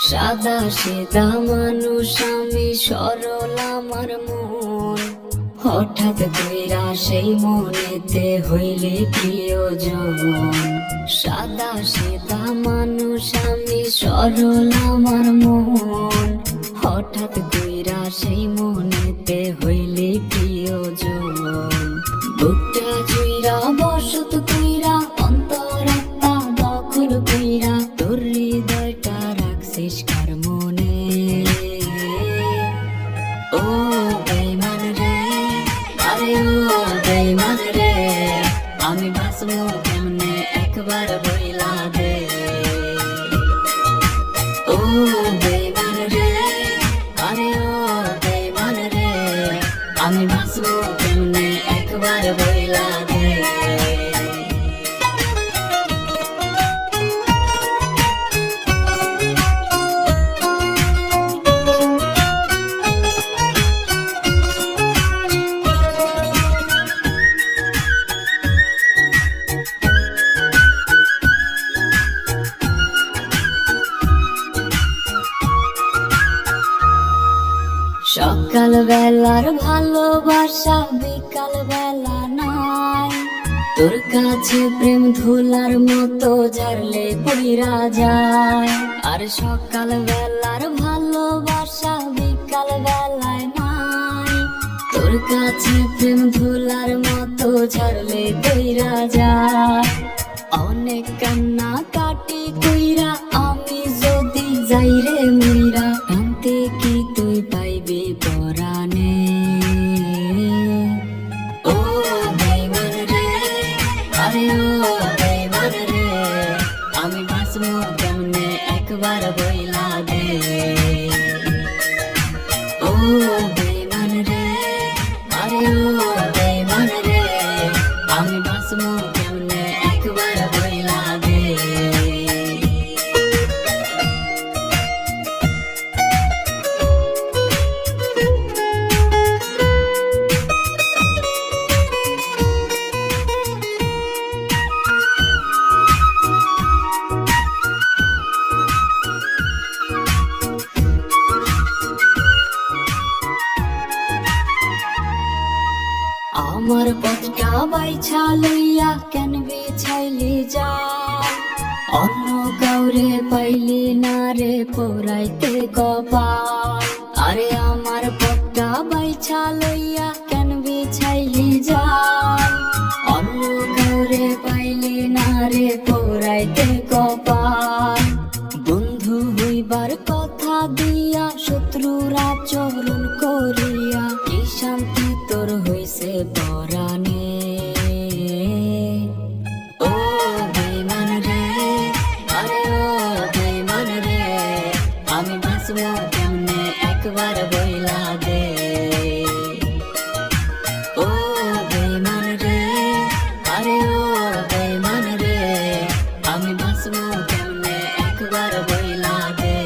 সাদা সিধা মানুষ আমি, সরল আমার মন। হঠাৎ কইরা সেই মনেতে হইলে প্রিয়জন। সাদা সিধা মানুষ আমি, সরল আমার মন। হঠাৎ কইরা সেই মনেতে হইলে প্রিয়জন। বুকটা জুইরা বসত কইরা, অন্তরাত্মা দখল কইরা, তোর হৃদয়টা রাখছিস কার মনে। ও বেঈমান রে, আরে ও বেঈমান রে, আমি বাঁচবো কেমনে একবার বইলা দে। ও বেঈমান রে, আরে ও বেঈমান রে, আমি বাঁচবো কেমনে একবার বইলা দে। সকাল বেলার ভালোবাসা বিকাল বেলা নাই, তোর কাছে প্রেম ধুলার মতো ঝাড়লে পইরা যায়। আর সকাল বেলার ভালোবাসা বিকাল বেলায় নাই, তোর কাছে প্রেম ধুলার মতো ঝাড়লে পইরা যায়। অনেক কান্না কাটি কইরা আমি যদি যাই রে মইরা, কান্তে কি তুই পাইবি পরাণে। ও বেঈমান রে, আরে ও বেঈমান রে, আমি বাঁচবো কেমনে একবার বইলা দে। ও বেঈমান রে, আরে ও বেঈমান রে, আমি বাঁচবো কেমনে একবার বইলা দে। আমার পথটা বাইছা লইয়া কেন বিছাইলি যায়, অন্য কাউরে পাইলি না রে পোড়াইতে কপাল। আরে আমার পথটা বাইছা লইয়া কেন বিছাইলি যায়, অন্য কাউরে পাইলি না রে পোড়াইতে কপাল। বন্ধু হইবার কথা দিয়া শত্রুরা চরণ করিয়া, কি শান্তি তোর হইছে পরাণে। ও বেঈমান রে, আরে ও বেঈমান রে, আমি বাঁচবো কেমনে একবার বইলা দে। ও বেঈমান রে, আরে ও বেঈমান রে, আমি বাঁচবো কেমনে একবার বইলা দে।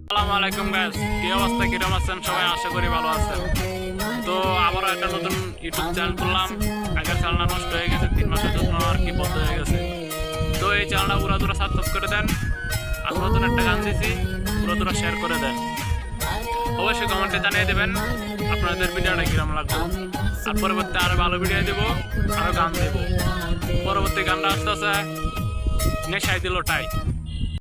আসসালামু আলাইকুম গাইস, কি অবস্থা, কিরকম আছেন সবাই? আশা করি ভালো আছেন। তো আবারও একটা নতুন ইউটিউব চ্যানেল খুললাম। আগের চ্যানেলটা নষ্ট হয়ে গেছে, 3 মাসের জন্য আর কি বন্ধ হয়ে গেছে। তো এই চ্যানেলটা পুরো সাবস্ক্রাইব করে দেন, আর নতুন একটা গান দিয়েছি, পুরো শেয়ার করে দেন। অবশ্যই কমেন্টে জানিয়ে দেবেন আপনাদের ভিডিওটা কিরকম লাগবে। আর পরবর্তী আরো ভালো ভিডিও দেবো, আরো গান দেবো। পরবর্তী গানটা আসতে আছে নেশায় দিল টাই।